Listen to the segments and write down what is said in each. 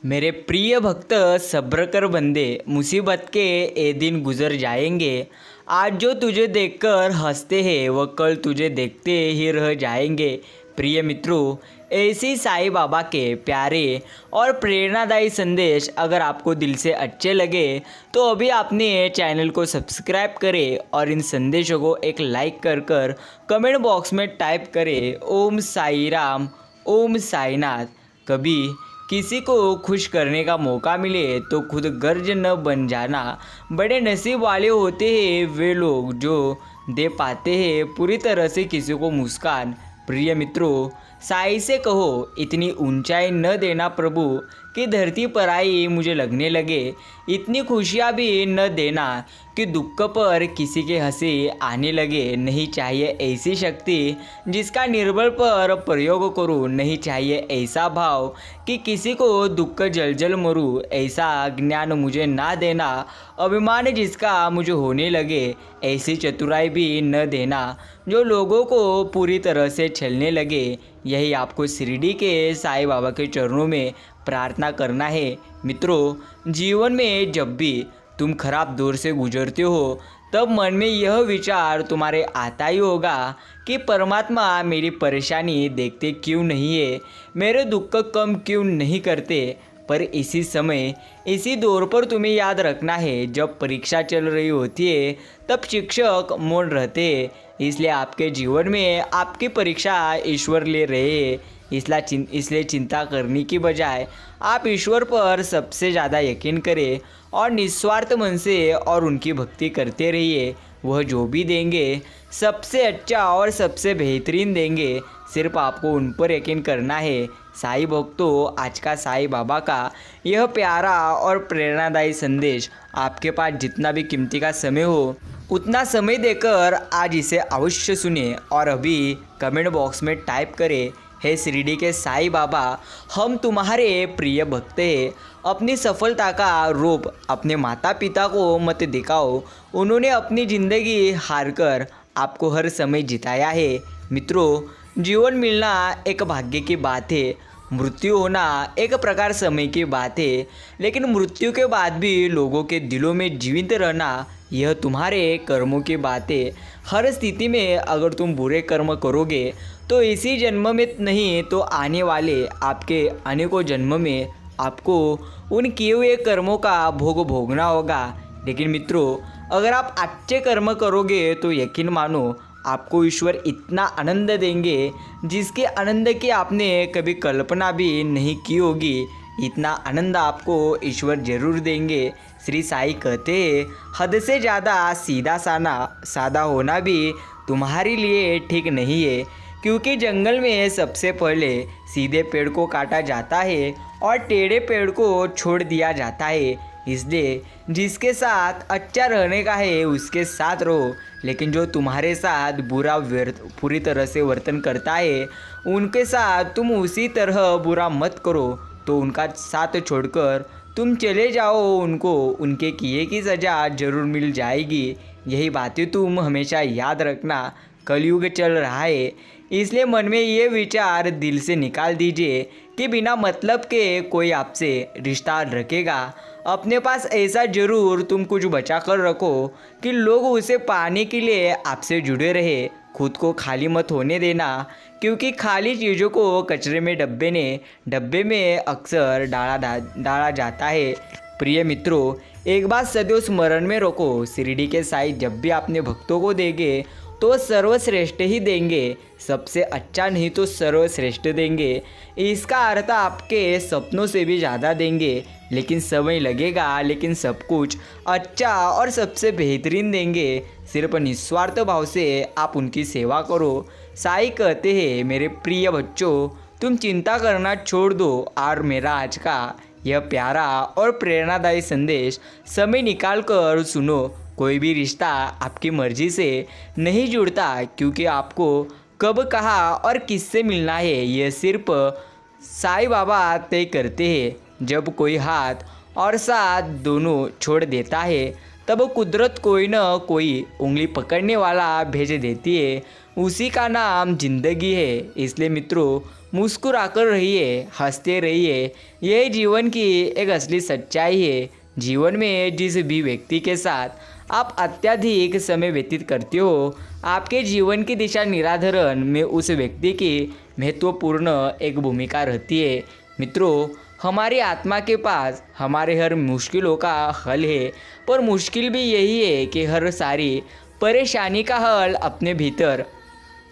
मेरे प्रिय भक्त सब्र कर बंदे, मुसीबत के ये दिन गुजर जाएंगे। आज जो तुझे देखकर हंसते हैं वह कल तुझे देखते ही रह जाएंगे। प्रिय मित्रों, ऐसी साईं बाबा के प्यारे और प्रेरणादायी संदेश अगर आपको दिल से अच्छे लगे तो अभी आपने चैनल को सब्सक्राइब करें और इन संदेशों को एक लाइक कर कमेंट बॉक्स में टाइप करें ओम साई राम, ओम साईनाथ। कभी किसी को खुश करने का मौका मिले तो खुद गर्ज न बन जाना। बड़े नसीब वाले होते हैं वे लोग जो दे पाते हैं पूरी तरह से किसी को मुस्कान। प्रिय मित्रों, साई से कहो इतनी ऊंचाई न देना प्रभु कि धरती पर आई मुझे लगने लगे। इतनी खुशियाँ भी न देना कि दुख पर किसी के हंसी आने लगे। नहीं चाहिए ऐसी शक्ति जिसका निर्बल पर प्रयोग करूँ। नहीं चाहिए ऐसा भाव कि किसी को दुख जल जल मरूँ। ऐसा ज्ञान मुझे ना देना अभिमान जिसका मुझे होने लगे। ऐसी चतुराई भी न देना जो लोगों को पूरी तरह से छलने लगे। यही आपको शिरडी के साईं बाबा के चरणों में प्रार्थना करना है। मित्रों, जीवन में जब भी तुम खराब दौर से गुजरते हो तब मन में यह विचार तुम्हारे आता ही होगा कि परमात्मा मेरी परेशानी देखते क्यों नहीं है, मेरे दुख कम क्यों नहीं करते। पर इसी समय इसी दौर पर तुम्हें याद रखना है, जब परीक्षा चल रही होती है तब शिक्षक मौन रहते हैं। इसलिए आपके जीवन में आपकी परीक्षा ईश्वर ले रहे हैं। इसलिए चिंता करने की बजाय आप ईश्वर पर सबसे ज़्यादा यकीन करें और निस्वार्थ मन से और उनकी भक्ति करते रहिए। वह जो भी देंगे सबसे अच्छा और सबसे बेहतरीन देंगे। सिर्फ आपको उन पर यकीन करना है। साईं भक्तों, आज का साईं बाबा का यह प्यारा और प्रेरणादायी संदेश आपके पास जितना भी कीमती का समय हो उतना समय देकर आज इसे अवश्य सुने और अभी कमेंट बॉक्स में टाइप करें, हे शिरडी के साईं बाबा, हम तुम्हारे प्रिय भक्त हैं। अपनी सफलता का रूप अपने माता पिता को मत दिखाओ। उन्होंने अपनी ज़िंदगी हारकर आपको हर समय जिताया है। मित्रों, जीवन मिलना एक भाग्य की बात है, मृत्यु होना एक प्रकार समय की बात है, लेकिन मृत्यु के बाद भी लोगों के दिलों में जीवित रहना यह तुम्हारे कर्मों की बात है। हर स्थिति में अगर तुम बुरे कर्म करोगे तो इसी जन्म में नहीं तो आने वाले आपके अनेकों जन्म में आपको उन किए हुए कर्मों का भोग भोगना होगा। लेकिन मित्रों, अगर आप अच्छे कर्म करोगे तो यकीन मानो आपको ईश्वर इतना आनंद देंगे जिसके आनंद की आपने कभी कल्पना भी नहीं की होगी। इतना आनंद आपको ईश्वर जरूर देंगे। श्री साईं कहते हैं, हद से ज़्यादा सीधा सादा होना भी तुम्हारे लिए ठीक नहीं है, क्योंकि जंगल में सबसे पहले सीधे पेड़ को काटा जाता है और टेढ़े पेड़ को छोड़ दिया जाता है। इसलिए जिसके साथ अच्छा रहने का है उसके साथ रहो, लेकिन जो तुम्हारे साथ पूरी तरह से वर्तन करता है उनके साथ तुम उसी तरह बुरा मत करो। तो उनका साथ छोड़कर तुम चले जाओ, उनको उनके किए की सज़ा जरूर मिल जाएगी। यही बातें तुम हमेशा याद रखना। कलयुग चल रहा है, इसलिए मन में ये विचार दिल से निकाल दीजिए कि बिना मतलब के कोई आपसे रिश्ता रखेगा। अपने पास ऐसा जरूर तुम कुछ बचा कर रखो कि लोग उसे पाने के लिए आपसे जुड़े रहे। खुद को खाली मत होने देना, क्योंकि खाली चीज़ों को कचरे में डब्बे में अक्सर डाला जाता है। प्रिय मित्रों, एक बात सदैव स्मरण में रखो, शिरडी के साईं जब भी अपने भक्तों को देंगे तो सर्वश्रेष्ठ ही देंगे। सबसे अच्छा नहीं तो सर्वश्रेष्ठ देंगे। इसका अर्थ आपके सपनों से भी ज़्यादा देंगे, लेकिन समय लगेगा, लेकिन सब कुछ अच्छा और सबसे बेहतरीन देंगे। सिर्फ निस्वार्थ भाव से आप उनकी सेवा करो। साईं कहते हैं, मेरे प्रिय बच्चों, तुम चिंता करना छोड़ दो और मेरा आज का यह प्यारा और प्रेरणादायी संदेश समय निकाल कर सुनो। कोई भी रिश्ता आपकी मर्जी से नहीं जुड़ता, क्योंकि आपको कब कहाँ और किससे मिलना है यह सिर्फ साईं बाबा तय करते हैं। जब कोई हाथ और साथ दोनों छोड़ देता है तब कुदरत कोई न कोई उंगली पकड़ने वाला भेज देती है। उसी का नाम जिंदगी है। इसलिए मित्रों, मुस्कुराकर रहिए, हंसते रहिए। यही जीवन की एक असली सच्चाई है। जीवन में जिस भी व्यक्ति के साथ आप अत्यधिक समय व्यतीत करते हो, आपके जीवन की दिशा निर्धारण में उस व्यक्ति की महत्वपूर्ण एक भूमिका रहती है। मित्रों, हमारी आत्मा के पास हमारे हर मुश्किलों का हल है, पर मुश्किल भी यही है कि हर सारी परेशानी का हल अपने भीतर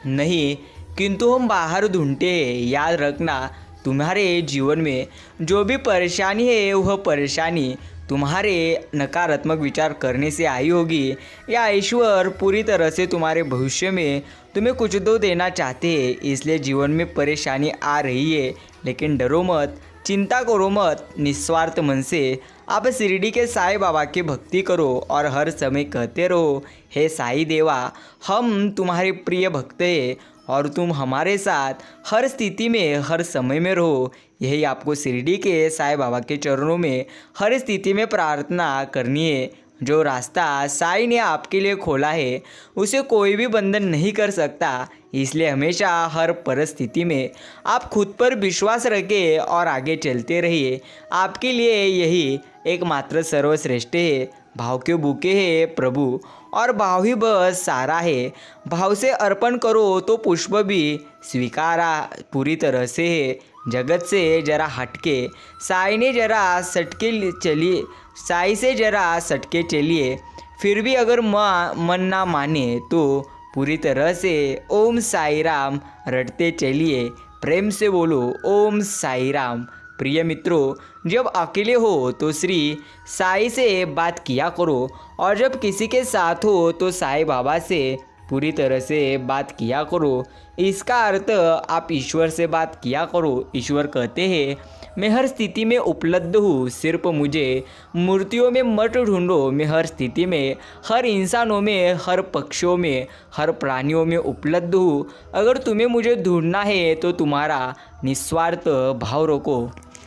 नहीं, किंतु हम बाहर ढूंढते हैं। याद रखना, तुम्हारे जीवन में जो भी परेशानी है, वह परेशानी तुम्हारे नकारात्मक विचार करने से आई होगी, या ईश्वर पूरी तरह से तुम्हारे भविष्य में तुम्हें कुछ तो देना चाहते हैं, इसलिए जीवन में परेशानी आ रही है। लेकिन डरो मत, चिंता करो मत, निस्वार्थ मन से आप शिरडी के साईं बाबा की भक्ति करो और हर समय कहते रहो, हे साईं देवा, हम तुम्हारे प्रिय भक्त हैं और तुम हमारे साथ हर स्थिति में, हर समय में रहो। यही आपको शिरडी के साईं बाबा के चरणों में हर स्थिति में प्रार्थना करनी है। जो रास्ता साईं ने आपके लिए खोला है, उसे कोई भी बंधन नहीं कर सकता। इसलिए हमेशा हर परिस्थिति में आप खुद पर विश्वास रखें और आगे चलते रहिए। आपके लिए यही एकमात्र सर्वश्रेष्ठ है। भाव के भूखे है प्रभु, और भाव ही बस सारा है। भाव से अर्पण करो तो पुष्प भी स्वीकारा पूरी तरह से है। जगत से जरा हटके साईं ने जरा सटके चलिए, साईं से जरा सटके चलिए। फिर भी अगर मन ना माने तो पूरी तरह से ओम साई राम रटते चलिए। प्रेम से बोलो ओम साई राम। प्रिय मित्रों, जब अकेले हो तो श्री साईं से बात किया करो, और जब किसी के साथ हो तो साईं बाबा से पूरी तरह से बात किया करो। इसका अर्थ आप ईश्वर से बात किया करो। ईश्वर कहते हैं, मैं हर स्थिति में उपलब्ध हूँ, सिर्फ मुझे मूर्तियों में मत ढूंढो। मैं हर स्थिति में, हर इंसानों में, हर पक्षियों में, हर प्राणियों में उपलब्ध हूँ। अगर तुम्हें मुझे ढूंढना है तो तुम्हारा निस्वार्थ भाव रखो।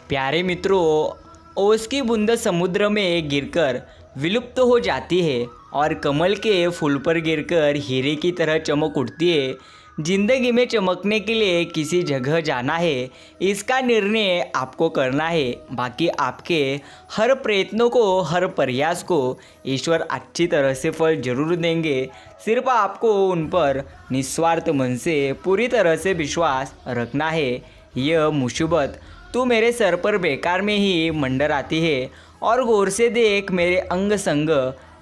प्यारे मित्रों, ओस की बूंद समुद्र में गिरकर विलुप्त हो जाती है और कमल के फूल पर गिरकर हीरे की तरह चमक उठती है। जिंदगी में चमकने के लिए किसी जगह जाना है, इसका निर्णय आपको करना है। बाकी आपके हर प्रयत्नों को, हर प्रयास को ईश्वर अच्छी तरह से फल जरूर देंगे। सिर्फ आपको उन पर निस्वार्थ मन से पूरी तरह से विश्वास रखना है। यह मुसीबत तू मेरे सर पर बेकार में ही मंडराती है, और गौर से देख, मेरे अंग संग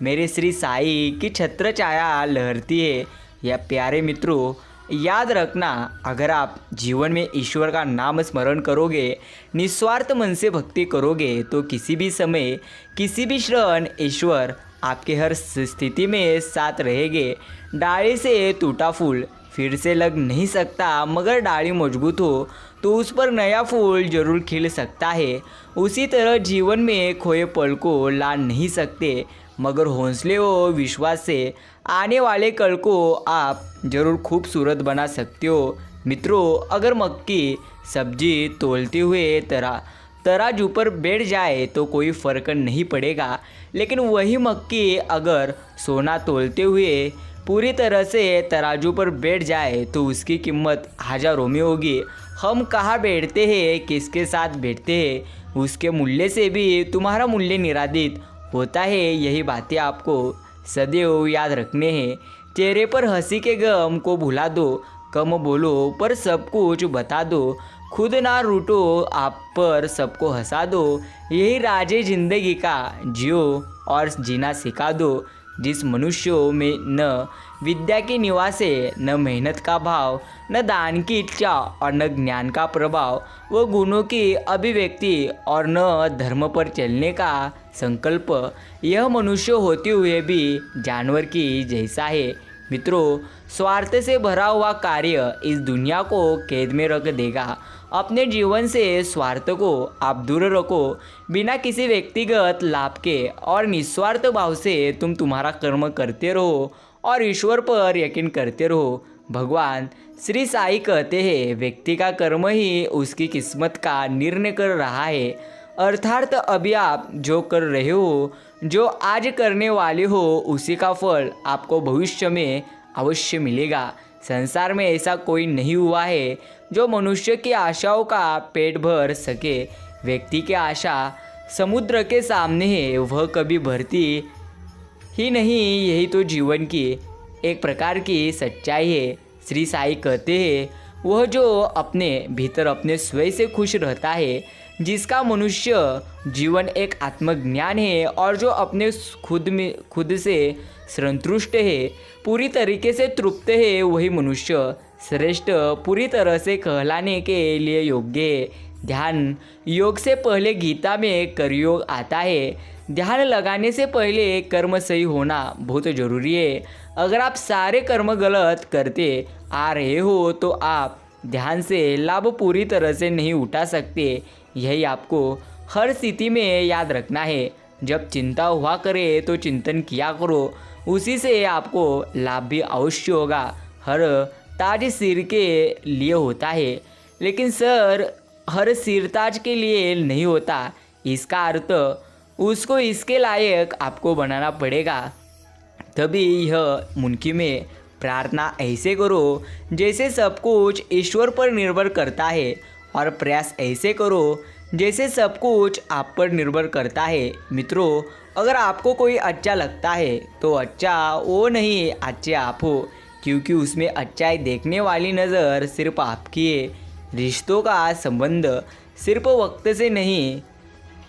मेरे श्री साईं की छत्र छाया लहरती है। या प्यारे मित्रों, याद रखना, अगर आप जीवन में ईश्वर का नाम स्मरण करोगे, निस्वार्थ मन से भक्ति करोगे, तो किसी भी समय, किसी भी क्षण ईश्वर आपके हर स्थिति में साथ रहेंगे। डाली से टूटा फूल फिर से लग नहीं सकता, मगर डाली मजबूत हो तो उस पर नया फूल जरूर खिल सकता है। उसी तरह जीवन में खोए पल को ला नहीं सकते, मगर हौसले और विश्वास से आने वाले कल को आप जरूर खूबसूरत बना सकते हो। मित्रों, अगर मक्की सब्जी तोलते हुए तराजू पर बैठ जाए तो कोई फ़र्क नहीं पड़ेगा, लेकिन वही मक्की अगर सोना तोलते हुए पूरी तरह से तराजू पर बैठ जाए तो उसकी कीमत हज़ारों में होगी। हम कहाँ बैठते हैं, किसके साथ बैठते हैं, उसके मूल्य से भी तुम्हारा मूल्य निरादित होता है। यही बातें आपको सदैव याद रखने हैं। चेहरे पर हंसी के गम को भुला दो, कम बोलो पर सब कुछ बता दो, खुद ना रूठो, आप पर सबको हंसा दो। यही राज है जिंदगी का, जियो और जीना सिखा दो। जिस मनुष्यों में न विद्या की निवास है, न मेहनत का भाव, न दान की इच्छा और न ज्ञान का प्रभाव, वो गुणों की अभिव्यक्ति और न धर्म पर चलने का संकल्प, यह मनुष्य होते हुए भी जानवर की जैसा है। मित्रों, स्वार्थ से भरा हुआ कार्य इस दुनिया को कैद में रख देगा। अपने जीवन से स्वार्थ को आप दूर रखो। बिना किसी व्यक्तिगत लाभ के और निस्वार्थ भाव से तुम तुम्हारा कर्म करते रहो और ईश्वर पर यकीन करते रहो। भगवान श्री साईं कहते हैं, व्यक्ति का कर्म ही उसकी किस्मत का निर्णय कर रहा है। अर्थात अभी आप जो कर रहे हो, जो आज करने वाले हो, उसी का फल आपको भविष्य में अवश्य मिलेगा। संसार में ऐसा कोई नहीं हुआ है जो मनुष्य की आशाओं का पेट भर सके। व्यक्ति की आशा समुद्र के सामने है, वह कभी भरती ही नहीं। यही तो जीवन की एक प्रकार की सच्चाई है। श्री साई कहते हैं, वह जो अपने भीतर अपने स्वयं से खुश रहता है, जिसका मनुष्य जीवन एक आत्मज्ञान है और जो अपने खुद से संतुष्ट है, पूरी तरीके से तृप्त है, वही मनुष्य श्रेष्ठ पूरी तरह से कहलाने के लिए योग्य है। ध्यान योग से पहले गीता में कर्मयोग आता है। ध्यान लगाने से पहले कर्म सही होना बहुत ज़रूरी है। अगर आप सारे कर्म गलत करते आ रहे हो तो आप ध्यान से लाभ पूरी तरह से नहीं उठा सकते। यही आपको हर स्थिति में याद रखना है। जब चिंता हुआ करे तो चिंतन किया करो, उसी से आपको लाभ भी अवश्य होगा। हर ताज सिर के लिए होता है, लेकिन सर हर सिरताज के लिए नहीं होता। इसका अर्थ उसको इसके लायक आपको बनाना पड़ेगा, तभी यह मुमकिन है। प्रार्थना ऐसे करो जैसे सब कुछ ईश्वर पर निर्भर करता है, और प्रयास ऐसे करो जैसे सब कुछ आप पर निर्भर करता है। मित्रों, अगर आपको कोई अच्छा लगता है तो अच्छा वो नहीं, अच्छे आप हो, क्योंकि उसमें अच्छाई देखने वाली नज़र सिर्फ आपकी है। रिश्तों का संबंध सिर्फ वक्त से नहीं,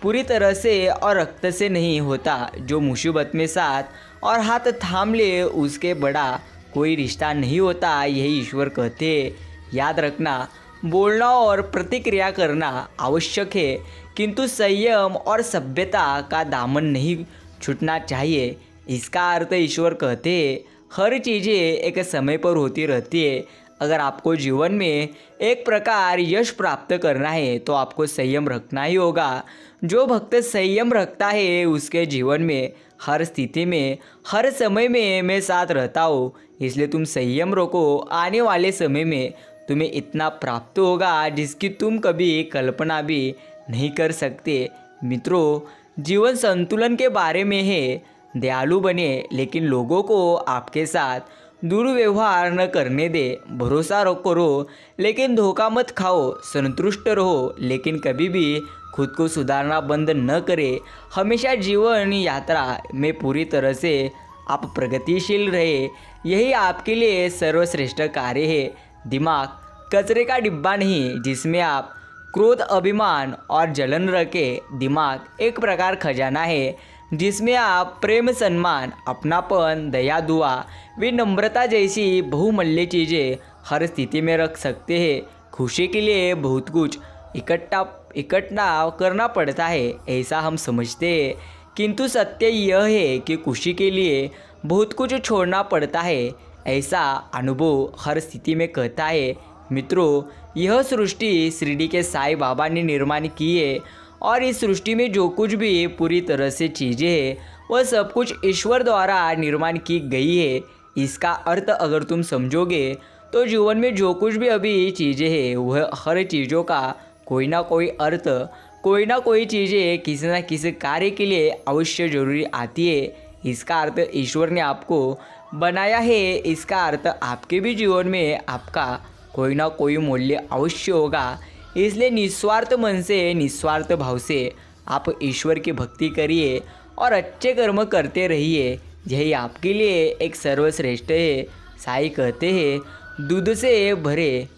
पूरी तरह से और रक्त से नहीं होता। जो मुसीबत में साथ और हाथ थाम ले, उसके बड़ा कोई रिश्ता नहीं होता। यही ईश्वर कहते। याद रखना, बोलना और प्रतिक्रिया करना आवश्यक है, किंतु संयम और सभ्यता का दामन नहीं छूटना चाहिए। इसका अर्थ ईश्वर कहते, हर चीज़ें एक समय पर होती रहती है। अगर आपको जीवन में एक प्रकार यश प्राप्त करना है तो आपको संयम रखना ही होगा। जो भक्त संयम रखता है, उसके जीवन में हर स्थिति में हर समय में मैं साथ रहता हूँ। इसलिए तुम संयम रखो। आने वाले समय में तुम्हें इतना प्राप्त होगा जिसकी तुम कभी कल्पना भी नहीं कर सकते। मित्रों, जीवन संतुलन के बारे में है। दयालु बने, लेकिन लोगों को आपके साथ दुर्व्यवहार न करने दे। भरोसा करो, लेकिन धोखा मत खाओ। संतुष्ट रहो, लेकिन कभी भी खुद को सुधारना बंद न करें। हमेशा जीवन यात्रा में पूरी तरह से आप प्रगतिशील रहे। यही आपके लिए सर्वश्रेष्ठ कार्य है। दिमाग कचरे का डिब्बा नहीं जिसमें आप क्रोध, अभिमान और जलन रखें। दिमाग एक प्रकार खजाना है जिसमें आप प्रेम, सम्मान, अपनापन, दया, दुआ, विनम्रता जैसी बहुमूल्य चीज़ें हर स्थिति में रख सकते हैं। खुशी के लिए बहुत कुछ इकट्ठा करना पड़ता है, ऐसा हम समझते हैं, किंतु सत्य यह है कि खुशी के लिए बहुत कुछ छोड़ना पड़ता है। ऐसा अनुभव हर स्थिति में कहता है। मित्रों, यह सृष्टि शिरडी के साईं बाबा ने निर्माण की है, और इस सृष्टि में जो कुछ भी पूरी तरह से चीज़ें हैं, वह सब कुछ ईश्वर द्वारा निर्माण की गई है। इसका अर्थ अगर तुम समझोगे तो जीवन में जो कुछ भी अभी चीज़ें हैं, वह हर चीज़ों का कोई ना कोई अर्थ, कोई ना कोई चीज़ें किसी न किसी कार्य के लिए अवश्य जरूरी आती है। इसका अर्थ ईश्वर ने आपको बनाया है। इसका अर्थ आपके भी जीवन में आपका कोई ना कोई मूल्य अवश्य होगा। इसलिए निस्वार्थ मन से, निस्वार्थ भाव से आप ईश्वर की भक्ति करिए और अच्छे कर्म करते रहिए। यही आपके लिए एक सर्वश्रेष्ठ है। साईं कहते हैं, दूध से भरे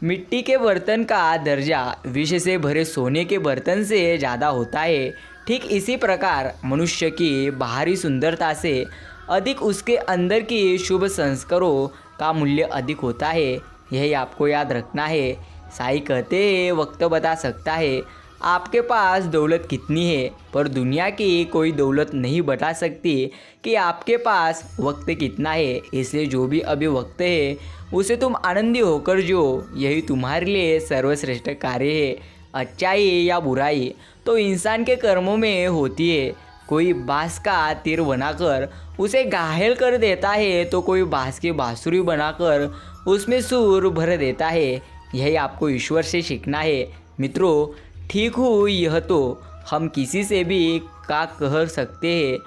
मिट्टी के बर्तन का दर्जा विष से भरे सोने के बर्तन से ज़्यादा होता है। ठीक इसी प्रकार मनुष्य की बाहरी सुंदरता से अधिक उसके अंदर की शुभ संस्कारों का मूल्य अधिक होता है। यही आपको याद रखना है। साईं कहते हैं, वक्त बता सकता है आपके पास दौलत कितनी है, पर दुनिया की कोई दौलत नहीं बता सकती कि आपके पास वक्त कितना है। इसलिए जो भी अभी वक्त है उसे तुम आनंदी होकर जो, यही तुम्हारे लिए सर्वश्रेष्ठ कार्य है। अच्छाई या बुराई तो इंसान के कर्मों में होती है। कोई बांस का तीर बनाकर उसे घायल कर देता है, तो कोई बांस की बांसुरी बनाकर उसमें सुर भर देता है। यही आपको ईश्वर से सीखना है। मित्रों, ठीक हूँ यह तो हम किसी से भी कह सकते हैं,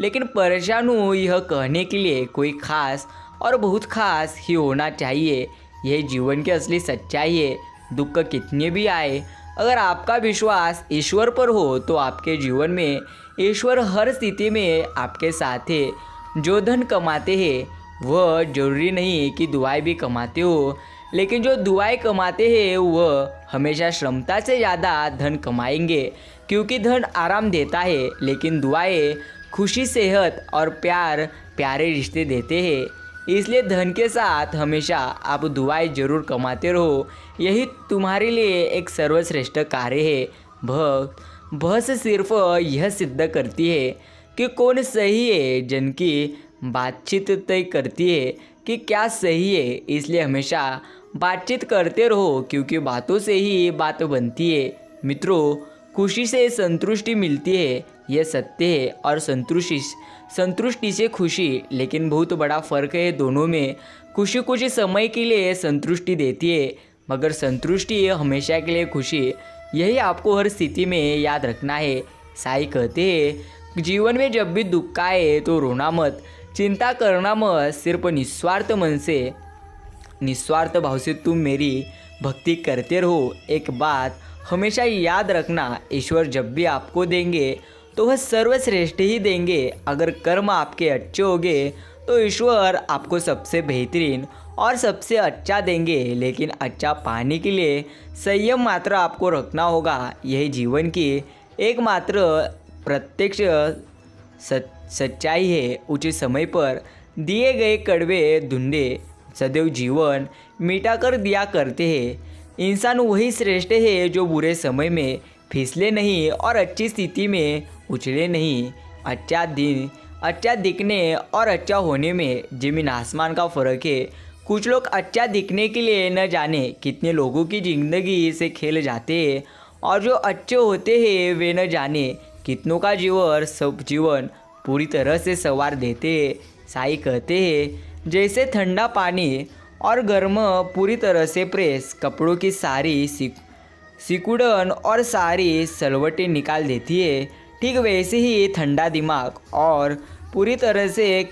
लेकिन परेशान हूँ यह कहने के लिए कोई खास और बहुत खास ही होना चाहिए। यह जीवन की असली सच्चाई है। दुख कितने भी आए, अगर आपका विश्वास ईश्वर पर हो तो आपके जीवन में ईश्वर हर स्थिति में आपके साथ है। जो धन कमाते हैं वह जरूरी नहीं कि दुआएं भी कमाते हो, लेकिन जो दुआएं कमाते हैं वह हमेशा क्षमता से ज़्यादा धन कमाएंगे, क्योंकि धन आराम देता है लेकिन दुआएं खुशी, सेहत और प्यारे रिश्ते देते हैं। इसलिए धन के साथ हमेशा आप दुआएं जरूर कमाते रहो। यही तुम्हारे लिए एक सर्वश्रेष्ठ कार्य है। बहस सिर्फ यह सिद्ध करती है कि कौन सही है, जिनकी बातचीत तय करती है कि क्या सही है। इसलिए हमेशा बातचीत करते रहो, क्योंकि बातों से ही बात बनती है। मित्रों, खुशी से संतुष्टि मिलती है, यह सत्य है, और संतुष्टि से खुशी, लेकिन बहुत बड़ा फ़र्क है दोनों में। खुशी कुछ समय के लिए संतुष्टि देती है, मगर संतुष्टि हमेशा के लिए खुशी। यही आपको हर स्थिति में याद रखना है। साईं कहते हैं, जीवन में जब भी दुख आए तो रोना मत, चिंता करना मत, सिर्फ निस्वार्थ भाव से तुम मेरी भक्ति करते रहो। एक बात हमेशा याद रखना, ईश्वर जब भी आपको देंगे तो वह सर्वश्रेष्ठ ही देंगे। अगर कर्म आपके अच्छे होंगे तो ईश्वर आपको सबसे बेहतरीन और सबसे अच्छा देंगे, लेकिन अच्छा पाने के लिए संयम मात्र आपको रखना होगा। यही जीवन की एकमात्र प्रत्यक्ष सच्चाई है। उचित समय पर दिए गए कड़वे धुंडे सदैव जीवन मीठा कर दिया करते हैं। इंसान वही श्रेष्ठ है जो बुरे समय में फिसले नहीं और अच्छी स्थिति में उछले नहीं। अच्छा दिखने और अच्छा होने में ज़मीन आसमान का फ़र्क है। कुछ लोग अच्छा दिखने के लिए न जाने कितने लोगों की ज़िंदगी से खेल जाते हैं, और जो अच्छे होते हैं वे न जाने कितनों का जीवन पूरी तरह से संवार देते हैं। साईं कहते हैं, जैसे ठंडा पानी और गर्म पूरी तरह से प्रेस कपड़ों की सारी सिकुड़न और सारी सलवटें निकाल देती है, ठीक वैसे ही ठंडा दिमाग और पूरी तरह से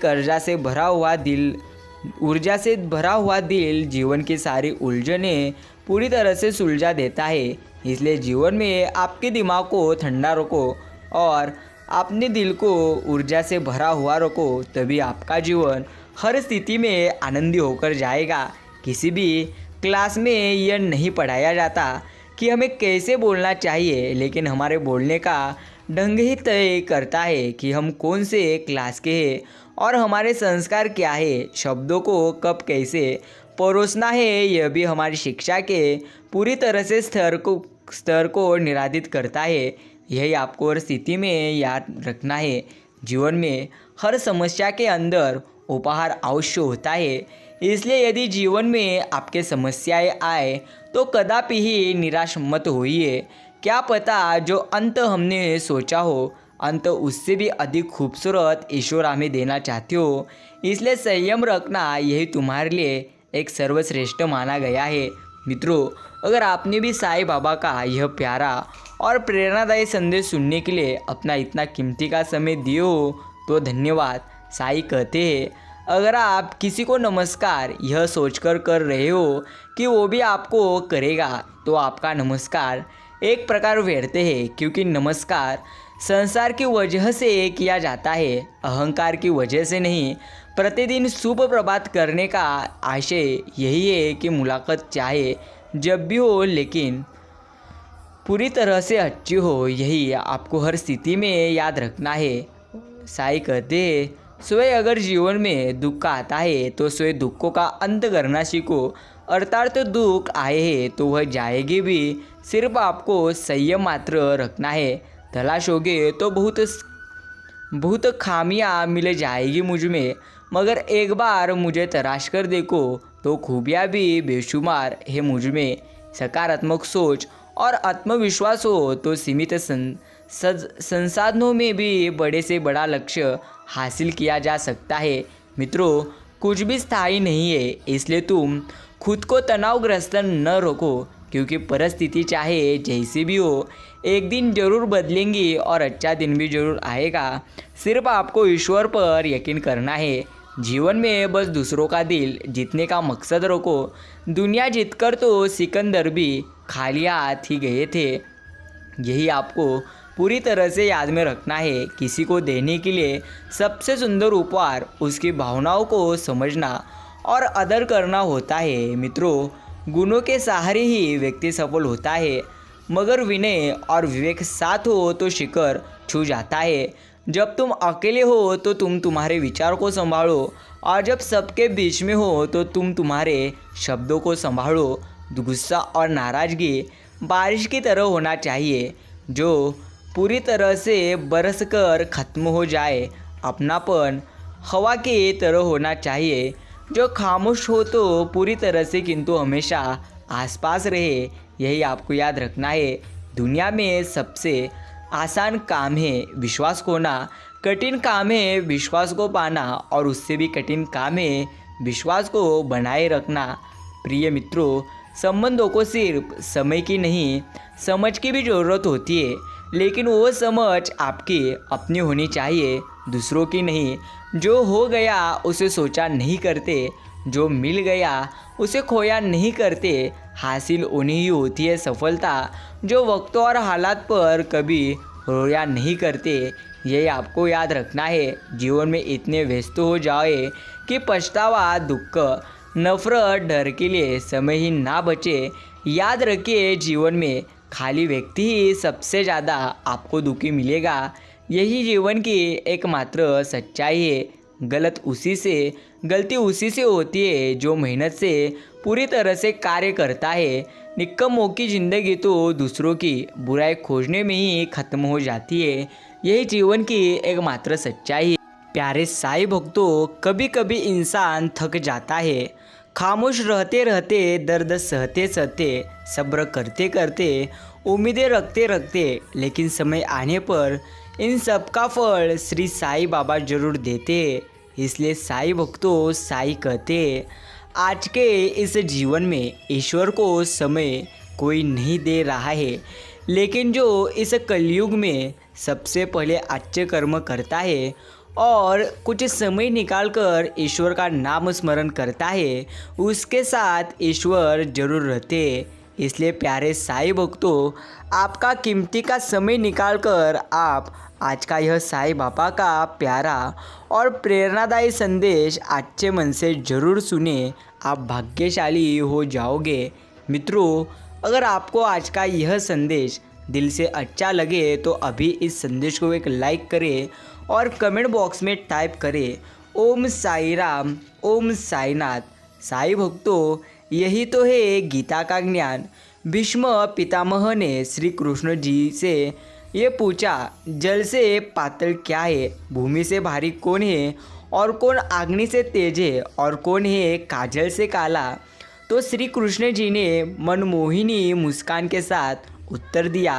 ऊर्जा से भरा हुआ दिल जीवन की सारी उलझनें पूरी तरह से सुलझा देता है। इसलिए जीवन में आपके दिमाग को ठंडा रखो और अपने दिल को ऊर्जा से भरा हुआ रखो, तभी आपका जीवन हर स्थिति में आनंदी होकर जाएगा। किसी भी क्लास में यह नहीं पढ़ाया जाता कि हमें कैसे बोलना चाहिए, लेकिन हमारे बोलने का ढंग ही तय करता है कि हम कौन से क्लास के हैं और हमारे संस्कार क्या है। शब्दों को कब कैसे परोसना है, यह भी हमारी शिक्षा के पूरी तरह से स्तर को निर्धारित करता है। यही आपको हर स्थिति में याद रखना है। जीवन में हर समस्या के अंदर उपहार अवश्य होता है। इसलिए यदि जीवन में आपके समस्याएं आए तो कदापि ही निराश मत होइए। क्या पता जो अंत हमने सोचा हो, अंत उससे भी अधिक खूबसूरत ईश्वर हमें देना चाहते हो। इसलिए संयम रखना यही तुम्हारे लिए एक सर्वश्रेष्ठ माना गया है। मित्रों, अगर आपने भी साईं बाबा का यह प्यारा और प्रेरणादायी संदेश सुनने के लिए अपना इतना कीमती का समय दिए हो तो धन्यवाद। साईं कहते हैं, अगर आप किसी को नमस्कार यह सोचकर कर रहे हो कि वो भी आपको करेगा तो आपका नमस्कार एक प्रकार व्यर्थ है, क्योंकि नमस्कार संसार की वजह से किया जाता है, अहंकार की वजह से नहीं। प्रतिदिन शुभ प्रभात करने का आशय यही है कि मुलाकात चाहे जब भी हो, लेकिन पूरी तरह से अच्छी हो। यही आपको हर स्थिति में याद रखना है। साईं कहते हैं, स्वयं अगर जीवन में दुख आता है तो स्वयं दुखों का अंत करना सीखो, अर्थात तो दुख आए हैं तो वह जाएगी भी, सिर्फ आपको संयम मात्र रखना है। तलाशोगे तो बहुत खामियां मिल जाएगी मुझ में, मगर एक बार मुझे तलाश कर देखो तो खूबियाँ भी बेशुमार है मुझ में। सकारात्मक सोच और आत्मविश्वास हो तो सीमित संसाधनों में भी बड़े से बड़ा लक्ष्य हासिल किया जा सकता है। मित्रों, कुछ भी स्थायी नहीं है, इसलिए तुम खुद को तनावग्रस्त न रखो, क्योंकि परिस्थिति चाहे जैसी भी हो एक दिन जरूर बदलेंगी और अच्छा दिन भी जरूर आएगा। सिर्फ आपको ईश्वर पर यकीन करना है। जीवन में बस दूसरों का दिल जीतने का मकसद रखो। दुनिया जीतकर तो सिकंदर भी खाली हाथ ही गए थे। यही आपको पूरी तरह से याद में रखना है। किसी को देने के लिए सबसे सुंदर उपहार उसकी भावनाओं को समझना और आदर करना होता है। मित्रों, गुणों के सहारे ही व्यक्ति सफल होता है, मगर विनय और विवेक साथ हो तो शिखर छू जाता है। जब तुम अकेले हो तो तुम तुम्हारे विचार को संभालो, और जब सबके बीच में हो तो तुम तुम्हारे शब्दों को संभालो। गुस्सा और नाराज़गी बारिश की तरह होना चाहिए, जो पूरी तरह से बरस कर ख़त्म हो जाए। अपनापन हवा की तरह होना चाहिए, जो खामोश हो तो पूरी तरह से किंतु हमेशा आसपास रहे। यही आपको याद रखना है। दुनिया में सबसे आसान काम है विश्वास खोना, कठिन काम है विश्वास को पाना, और उससे भी कठिन काम है विश्वास को बनाए रखना। प्रिय मित्रों, संबंधों को सिर्फ समय की नहीं, समझ की भी ज़रूरत होती है, लेकिन वो समझ आपकी अपनी होनी चाहिए, दूसरों की नहीं। जो हो गया उसे सोचा नहीं करते, जो मिल गया उसे खोया नहीं करते। हासिल उन्हीं ही होती है सफलता, जो वक्त और हालात पर कभी रोया नहीं करते। यही आपको याद रखना है। जीवन में इतने व्यस्त हो जाए कि पछतावा, दुख, नफरत, डर के लिए समय ही ना बचे। याद रखिए, जीवन में खाली व्यक्ति ही सबसे ज़्यादा आपको दुखी मिलेगा। यही जीवन की एकमात्र सच्चाई है। गलती उसी से होती है जो मेहनत से पूरी तरह से कार्य करता है। निकम्मों की ज़िंदगी तो दूसरों की बुराई खोजने में ही ख़त्म हो जाती है। यही जीवन की एकमात्र सच्चाई है। प्यारे साईं भक्तों, कभी कभी इंसान थक जाता है। खामोश रहते रहते, दर्द सहते सहते, सब्र करते करते, उम्मीदें रखते रखते, लेकिन समय आने पर इन सब का फल श्री साईं बाबा जरूर देते हैं। इसलिए साईं भक्तों, साईं कहते हैं, आज के इस जीवन में ईश्वर को समय कोई नहीं दे रहा है, लेकिन जो इस कलयुग में सबसे पहले अच्छे कर्म करता है और कुछ समय निकालकर ईश्वर का नाम स्मरण करता है, उसके साथ ईश्वर जरूर रहते हैं। इसलिए प्यारे साईं भक्तों, आपका कीमती का समय निकालकर आप आज का यह साईं बाबा का प्यारा और प्रेरणादायी संदेश अच्छे मन से ज़रूर सुने। आप भाग्यशाली हो जाओगे। मित्रों, अगर आपको आज का यह संदेश दिल से अच्छा लगे तो अभी इस संदेश को एक लाइक करें और कमेंट बॉक्स में टाइप करें, ओम साई राम, ओम साईनाथ। साईं भक्तों, यही तो है गीता का ज्ञान। भीष्म पितामह ने श्री कृष्ण जी से ये पूछा, जल से पातल क्या है, भूमि से भारी कौन है, और कौन अग्नि से तेज है, और कौन है काजल से काला। तो श्री कृष्ण जी ने मनमोहिनी मुस्कान के साथ उत्तर दिया,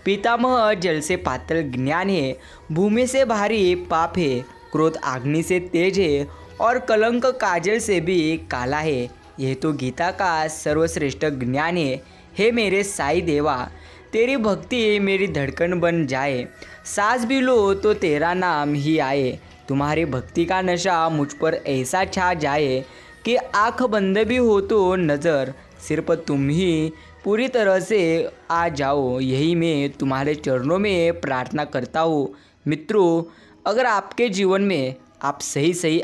पितामह, जल से पातल ज्ञान है, भूमि से भारी पाप है, क्रोध अग्नि से तेज है, और कलंक काजल से भी काला है। यह तो गीता का सर्वश्रेष्ठ ज्ञान है। हे मेरे साईं देवा, तेरी भक्ति मेरी धड़कन बन जाए, सांस भी लो तो तेरा नाम ही आए। तुम्हारी भक्ति का नशा मुझ पर ऐसा छा जाए कि आँख बंद भी हो तो नज़र सिर्फ तुम ही पूरी तरह से आ जाओ। यही मैं तुम्हारे चरणों में प्रार्थना करता हूँ। मित्रों, अगर आपके जीवन में आप सही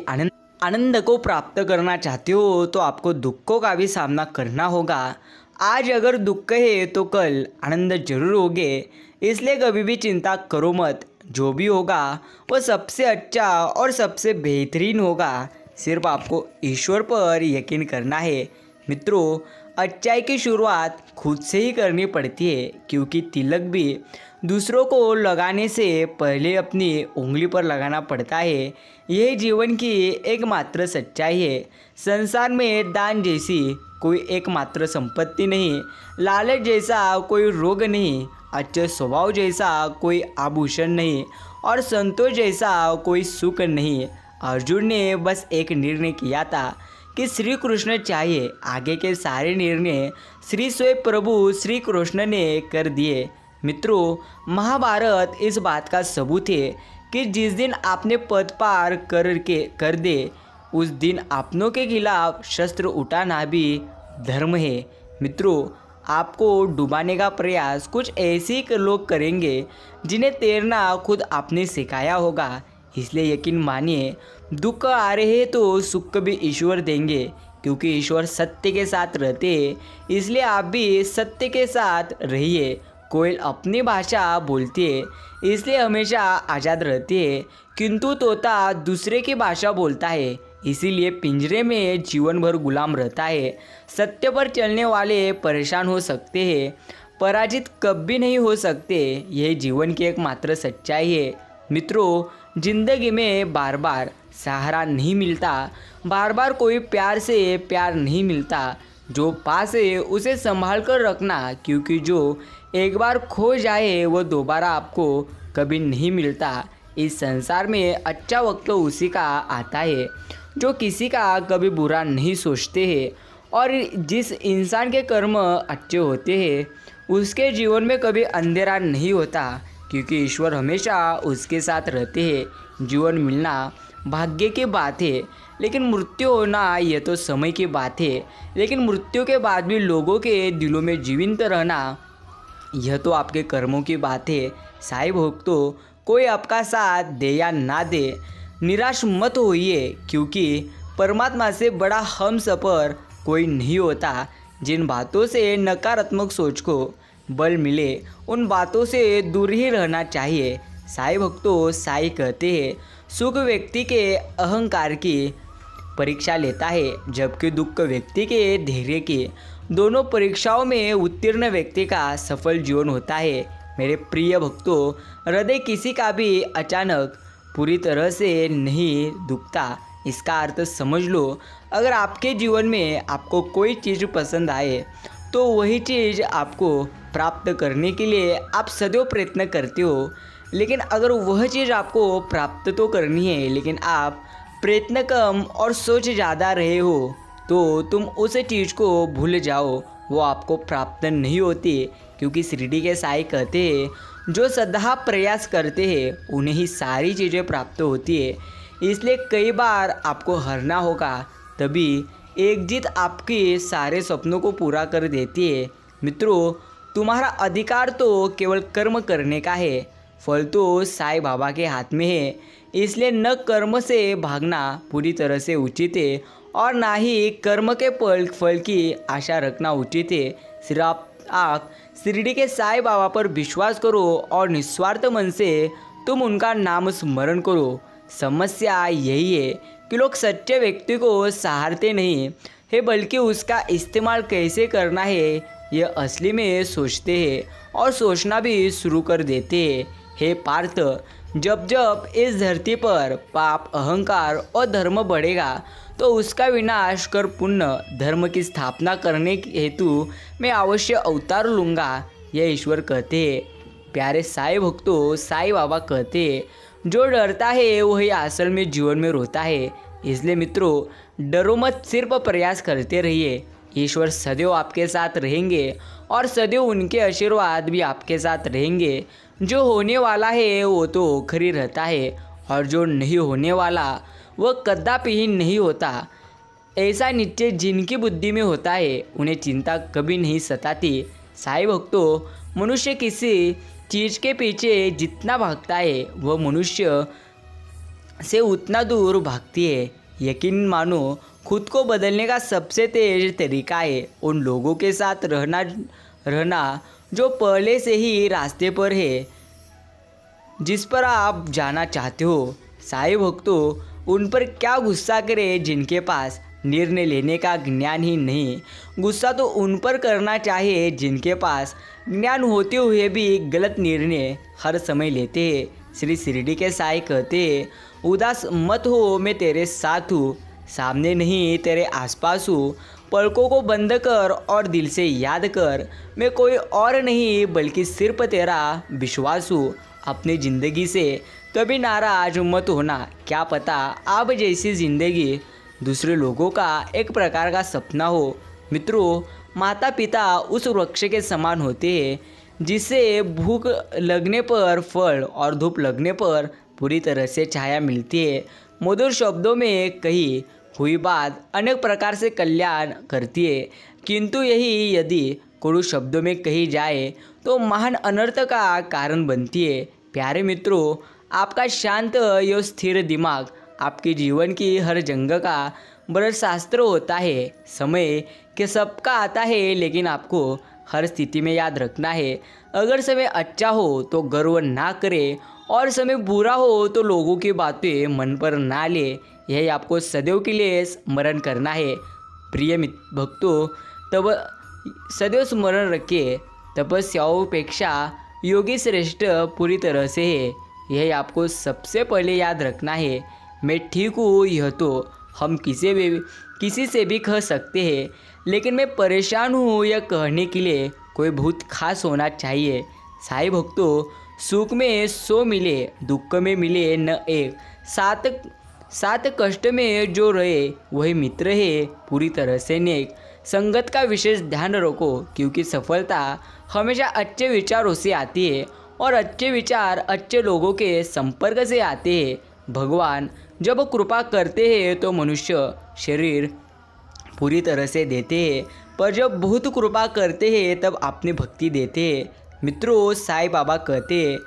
आनंद को प्राप्त करना चाहते हो तो आपको दुखों का भी सामना करना होगा। आज अगर दुख है तो कल आनंद जरूर होगे। इसलिए कभी भी चिंता करो मत, जो भी होगा वो सबसे अच्छा और सबसे बेहतरीन होगा। सिर्फ आपको ईश्वर पर यकीन करना है। मित्रों, अच्छाई की शुरुआत खुद से ही करनी पड़ती है, क्योंकि तिलक भी दूसरों को लगाने से पहले अपनी उंगली पर लगाना पड़ता है। यह जीवन की एकमात्र सच्चाई है। संसार में दान जैसी कोई एकमात्र संपत्ति नहीं, लालच जैसा कोई रोग नहीं, अच्छे स्वभाव जैसा कोई आभूषण नहीं, और संतोष जैसा कोई सुख नहीं। अर्जुन ने बस एक निर्णय किया था कि श्री कृष्ण चाहिए, आगे के सारे निर्णय श्री स्वयं प्रभु श्री कृष्ण ने कर दिए। मित्रों, महाभारत इस बात का सबूत है कि जिस दिन आपने पद पार कर दे, उस दिन अपनों के खिलाफ शस्त्र उठाना भी धर्म है। मित्रों, आपको डुबाने का प्रयास कुछ ऐसे ही लोग करेंगे जिन्हें तैरना खुद आपने सिखाया होगा। इसलिए यकीन मानिए, दुख आ रहे हैं तो सुख भी ईश्वर देंगे, क्योंकि ईश्वर सत्य के साथ रहते हैं। इसलिए आप भी सत्य के साथ रहिए। कोयल अपनी भाषा बोलती है, इसलिए हमेशा आज़ाद रहती है, किंतु तोता दूसरे की भाषा बोलता है, इसीलिए पिंजरे में जीवन भर गुलाम रहता है। सत्य पर चलने वाले परेशान हो सकते हैं, पराजित कभी नहीं हो सकते। यह जीवन की एकमात्र सच्चाई है। मित्रों, जिंदगी में बार बार सहारा नहीं मिलता, बार बार कोई प्यार से प्यार नहीं मिलता। जो पास है उसे संभाल कर रखना, क्योंकि जो एक बार खो जाए वो दोबारा आपको कभी नहीं मिलता। इस संसार में अच्छा वक्त उसी का आता है जो किसी का कभी बुरा नहीं सोचते हैं, और जिस इंसान के कर्म अच्छे होते हैं उसके जीवन में कभी अंधेरा नहीं होता, क्योंकि ईश्वर हमेशा उसके साथ रहते हैं। जीवन मिलना भाग्य की बात है, लेकिन मृत्यु होना यह तो समय की बात है। लेकिन मृत्यु के बाद भी लोगों के दिलों में जीवित रहना, यह तो आपके कर्मों की बात है। साईं भक्तों, कोई आपका साथ दे या ना दे, निराश मत होइए, क्योंकि परमात्मा से बड़ा हमसफर कोई नहीं होता। जिन बातों से नकारात्मक सोच को बल मिले उन बातों से दूर ही रहना चाहिए। साईं भक्तों, साईं कहते हैं, सुख व्यक्ति के अहंकार की परीक्षा लेता है, जबकि दुख व्यक्ति के धैर्य की। दोनों परीक्षाओं में उत्तीर्ण व्यक्ति का सफल जीवन होता है। मेरे प्रिय भक्तों, हृदय किसी का भी अचानक पूरी तरह से नहीं दुखता। इसका अर्थ समझ लो, अगर आपके जीवन में आपको कोई चीज़ पसंद आए तो वही चीज़ आपको प्राप्त करने के लिए आप सदैव प्रयत्न करते हो। लेकिन अगर वह चीज़ आपको प्राप्त तो करनी है, लेकिन आप प्रयत्न कम और सोच ज़्यादा रहे हो, तो तुम उस चीज़ को भूल जाओ, वो आपको प्राप्त नहीं होती। क्योंकि शिरडी के साईं कहते हैं, जो सदा प्रयास करते हैं उन्हें ही सारी चीज़ें प्राप्त होती है। इसलिए कई बार आपको हारना होगा, तभी एक जीत आपके सारे सपनों को पूरा कर देती है। मित्रों, तुम्हारा अधिकार तो केवल कर्म करने का है, फल तो साईं बाबा के हाथ में है। इसलिए न कर्म से भागना पूरी तरह से उचित है, और ना ही कर्म के फल की आशा रखना उचित है। सिर्फ आप शिरडी के साईं बाबा पर विश्वास करो और निस्वार्थ मन से तुम उनका नाम स्मरण करो। समस्या यही है कि लोग सच्चे व्यक्ति को सहारते नहीं है, बल्कि उसका इस्तेमाल कैसे करना है यह असली में सोचते हैं, और सोचना भी शुरू कर देते हैं। हे पार्थ, जब जब इस धरती पर पाप, अहंकार और धर्म बढ़ेगा तो उसका विनाश कर पुण्य धर्म की स्थापना करने हेतु मैं अवश्य अवतार लूँगा, यह ईश्वर कहते हैं। प्यारे साईं भक्तों, साईं बाबा कहते हैं, जो डरता है वही असल में जीवन में रोता है। इसलिए मित्रों, डरो मत, सिर्फ प्रयास करते रहिए। ईश्वर सदैव आपके साथ रहेंगे और सदैव उनके आशीर्वाद भी आपके साथ रहेंगे। जो होने वाला है वो तो होकर ही रहता है, और जो नहीं होने वाला वह कदापि ही नहीं होता। ऐसा निश्चय जिनकी बुद्धि में होता है उन्हें चिंता कभी नहीं सताती। साईं भक्तों, मनुष्य किसी चीज़ के पीछे जितना भागता है वह मनुष्य से उतना दूर भागती है। यकीन मानो, खुद को बदलने का सबसे तेज तरीका है उन लोगों के साथ रहना जो पहले से ही रास्ते पर है जिस पर आप जाना चाहते हो। साईं भक्तों, उन पर क्या गुस्सा करें जिनके पास निर्णय लेने का ज्ञान ही नहीं। गुस्सा तो उन पर करना चाहिए जिनके पास ज्ञान होते हुए भी गलत निर्णय हर समय लेते हैं। श्री शिरडी के साईं कहते हैं, उदास मत हो, मैं तेरे साथ हूँ, सामने नहीं तेरे आसपास हूँ। पलकों को बंद कर और दिल से याद कर, मैं कोई और नहीं बल्कि सिर्फ तेरा विश्वास हूँ। अपनी ज़िंदगी से कभी नाराज मत होना, क्या पता आप जैसी ज़िंदगी दूसरे लोगों का एक प्रकार का सपना हो। मित्रों, माता पिता उस वृक्ष के समान होते हैं जिसे भूख लगने पर फल और धूप लगने पर पूरी तरह से छाया मिलती है। मधुर शब्दों में कही हुई बात अनेक प्रकार से कल्याण करती है, किंतु यही यदि कुछ शब्दों में कही जाए तो महान अनर्थ का कारण बनती है। प्यारे मित्रों, आपका शांत एवं स्थिर दिमाग आपके जीवन की हर जंग का बड़ा शास्त्र होता है। समय के सबका आता है, लेकिन आपको हर स्थिति में याद रखना है, अगर समय अच्छा हो तो गर्व ना करे और समय बुरा हो तो लोगों की बातें मन पर ना ले। यही आपको सदैव के लिए स्मरण करना है। प्रिय भक्तों, तब सदैव स्मरण रखिए, तपस्याओं योगी श्रेष्ठ पूरी तरह से है। यही आपको सबसे पहले याद रखना है। मैं ठीक हूँ यह तो हम किसी से भी कह सकते हैं, लेकिन मैं परेशान हूँ यह कहने के लिए कोई बहुत खास होना चाहिए। साईं भक्तों, सुख में 100 मिले, दुख में मिले न एक, साथ कष्ट में जो रहे वही मित्र है पूरी तरह से नेक। संगत का विशेष ध्यान रखो, क्योंकि सफलता हमेशा अच्छे विचारों से आती है और अच्छे विचार अच्छे लोगों के संपर्क से आते हैं। भगवान जब कृपा करते हैं तो मनुष्य शरीर पूरी तरह से देते हैं, पर जब बहुत कृपा करते हैं तब अपनी भक्ति देते हैं। मित्रों, साईं बाबा कहते हैं,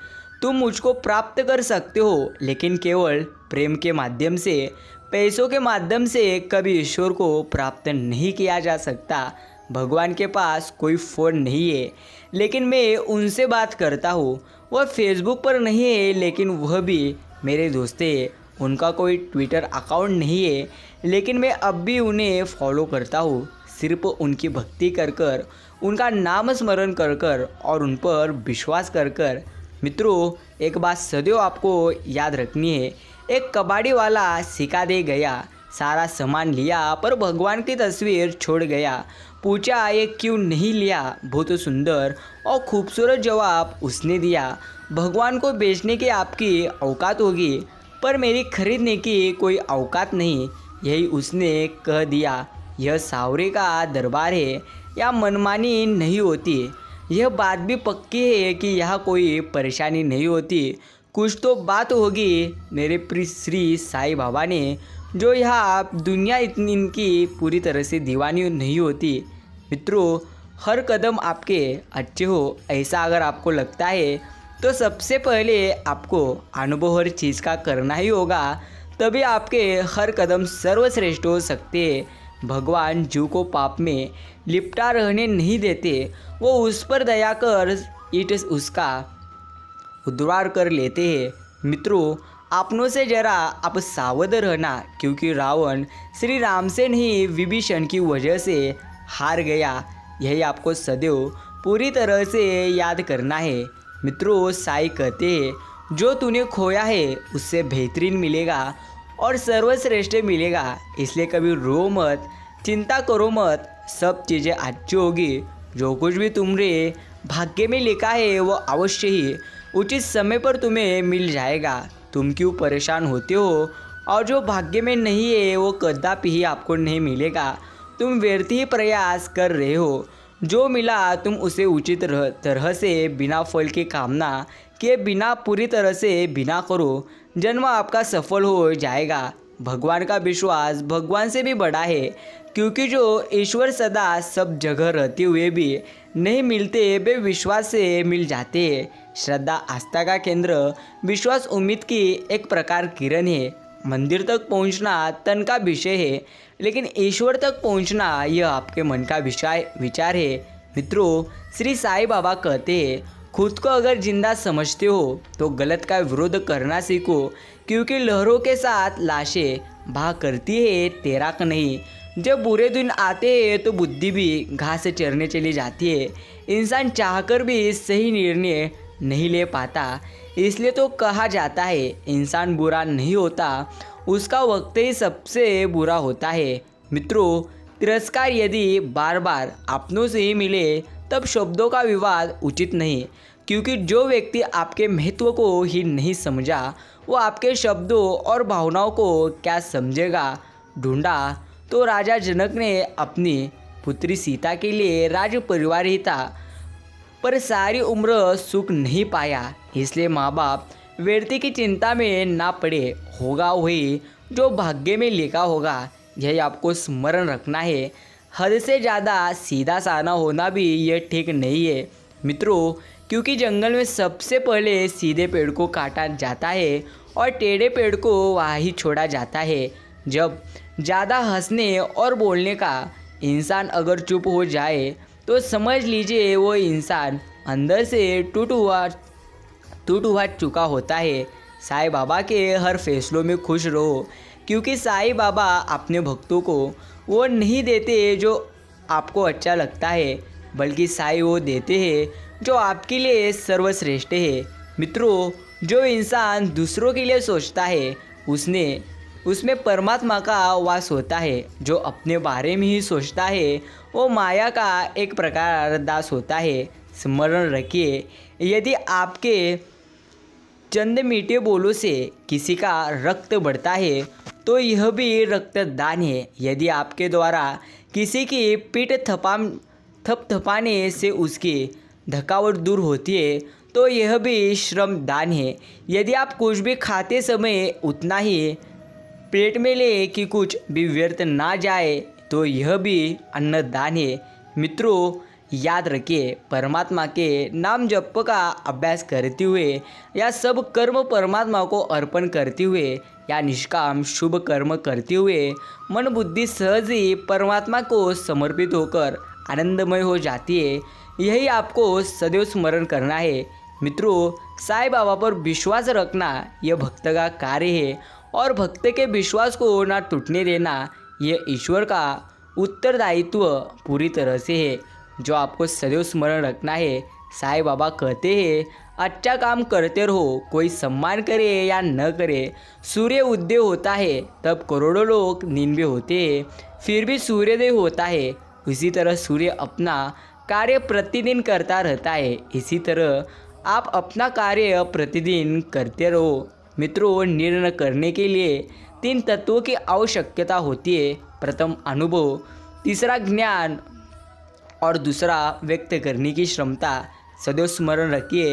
तुम मुझको प्राप्त कर सकते हो, लेकिन केवल प्रेम के माध्यम से। पैसों के माध्यम से कभी ईश्वर को प्राप्त नहीं किया जा सकता। भगवान के पास कोई फ़ोन नहीं है, लेकिन मैं उनसे बात करता हूँ। वह फेसबुक पर नहीं है, लेकिन वह भी मेरे दोस्त है। उनका कोई ट्विटर अकाउंट नहीं है, लेकिन मैं अब भी उन्हें फॉलो करता हूँ, सिर्फ उनकी भक्ति कर उनका नाम स्मरण कर और उन पर विश्वास कर। मित्रों, एक बात सदैव आपको याद रखनी है। एक कबाड़ी वाला सिखा दे गया, सारा सामान लिया पर भगवान की तस्वीर छोड़ गया। पूछा ये क्यों नहीं लिया? बहुत सुंदर और खूबसूरत जवाब उसने दिया, भगवान को बेचने की आपकी औकात होगी, पर मेरी खरीदने की कोई औकात नहीं। यही उसने कह दिया। यह सावरे का दरबार है, या मनमानी नहीं होती। यह बात भी पक्की है कि यहाँ कोई परेशानी नहीं होती। कुछ तो बात होगी मेरे प्रिय श्री साईं बाबा ने, जो यहाँ दुनिया इतनी इनकी पूरी तरह से दीवानी नहीं होती। मित्रों, हर कदम आपके अच्छे हो ऐसा अगर आपको लगता है तो सबसे पहले आपको अनुभव हर चीज़ का करना ही होगा, तभी आपके हर कदम सर्वश्रेष्ठ हो सकते हैं। भगवान जीव को पाप में लिपटा रहने नहीं देते, वो उस पर दया कर ईट उसका उद्धार कर लेते हैं। मित्रों, अपनों से जरा आप सावध रहना, क्योंकि रावण श्री राम से नहीं विभीषण की वजह से हार गया। यही आपको सदैव पूरी तरह से याद करना है। मित्रों, साईं कहते हैं, जो तूने खोया है उससे बेहतरीन मिलेगा और सर्वश्रेष्ठ मिलेगा। इसलिए कभी रो मत, चिंता करो मत, सब चीज़ें अच्छी होगी। जो कुछ भी तुम्हारे भाग्य में लिखा है वो अवश्य ही उचित समय पर तुम्हें मिल जाएगा। तुम क्यों परेशान होते हो? और जो भाग्य में नहीं है वो कदापि ही आपको नहीं मिलेगा। तुम व्यर्थ ही प्रयास कर रहे हो। जो मिला तुम उसे उचित तरह से बिना फल की कामना के बिना पूरी तरह से बिना करो, जन्म आपका सफल हो जाएगा। भगवान का विश्वास भगवान से भी बड़ा है, क्योंकि जो ईश्वर सदा सब जगह रहते हुए भी नहीं मिलते, वे विश्वास से मिल जाते हैं। श्रद्धा आस्था का केंद्र, विश्वास उम्मीद की एक प्रकार किरण है। मंदिर तक पहुंचना तन का विषय है, लेकिन ईश्वर तक पहुंचना यह आपके मन का विचार है। मित्रों, श्री साईं बाबा कहते हैं, खुद को अगर जिंदा समझते हो तो गलत का विरोध करना सीखो, क्योंकि लहरों के साथ लाशें भाग करती है, तैराक नहीं। जब बुरे दिन आते हैं तो बुद्धि भी घास चरने चली जाती है। इंसान चाहकर भी सही निर्णय नहीं ले पाता। इसलिए तो कहा जाता है, इंसान बुरा नहीं होता, उसका वक्त ही सबसे बुरा होता है। मित्रों, तिरस्कार यदि बार बार अपनों से ही मिले तब शब्दों का विवाद उचित नहीं, क्योंकि जो व्यक्ति आपके महत्व को ही नहीं समझा वो आपके शब्दों और भावनाओं को क्या समझेगा। ढूंढा तो राजा जनक ने अपनी पुत्री सीता के लिए राज परिवार ही था, पर सारी उम्र सुख नहीं पाया। इसलिए माँ बाप व्यक्ति की चिंता में ना पड़े, होगा वही जो भाग्य में लिखा होगा। यही आपको स्मरण रखना है। हद से ज़्यादा सीधा साधा होना भी ये ठीक नहीं है मित्रों, क्योंकि जंगल में सबसे पहले सीधे पेड़ को काटा जाता है और टेढ़े पेड़ को वहाँ ही छोड़ा जाता है। जब ज़्यादा हंसने और बोलने का इंसान अगर चुप हो जाए तो समझ लीजिए वो इंसान अंदर से टूट हुआ चुका होता है। साईं बाबा के हर फैसलों में खुश रहो, क्योंकि साईं बाबा अपने भक्तों को वो नहीं देते जो आपको अच्छा लगता है, बल्कि साईं वो देते हैं जो आपके लिए सर्वश्रेष्ठ है। मित्रों, जो इंसान दूसरों के लिए सोचता है उसमें परमात्मा का वास होता है। जो अपने बारे में ही सोचता है वो माया का एक प्रकार दास होता है। स्मरण रखिए, यदि आपके चंद मीठे बोलों से किसी का रक्त बढ़ता है तो यह भी रक्तदान है। यदि आपके द्वारा किसी की पीठ थपथपाने से उसकी थकावट दूर होती है तो यह भी श्रमदान है। यदि आप कुछ भी खाते समय उतना ही पेट में ले कि कुछ भी व्यर्थ ना जाए तो यह भी अन्नदान है। मित्रों, याद रखिए, परमात्मा के नाम जप का अभ्यास करते हुए या सब कर्म परमात्मा को अर्पण करते हुए या निष्काम शुभ कर्म करते हुए मन बुद्धि सहज ही परमात्मा को समर्पित होकर आनंदमय हो जाती है। यही आपको सदैव स्मरण करना है। मित्रों, साईं बाबा पर विश्वास रखना यह भक्त का कार्य है और भक्त के विश्वास को ना टूटने देना यह ईश्वर का उत्तरदायित्व पूरी तरह से है, जो आपको सदैव स्मरण रखना है। साईं बाबा कहते हैं, अच्छा काम करते रहो, कोई सम्मान करे या न करे। सूर्य उदय होता है तब करोड़ों लोग नींद में होते हैं, फिर भी सूर्योदय होता है। उसी तरह सूर्य अपना कार्य प्रतिदिन करता रहता है। इसी तरह आप अपना कार्य प्रतिदिन करते रहो। मित्रों, निर्णय करने के लिए 3 तत्वों की आवश्यकता होती है। प्रथम अनुभव, तीसरा ज्ञान और दूसरा व्यक्त करने की क्षमता। सदैव स्मरण रखिए।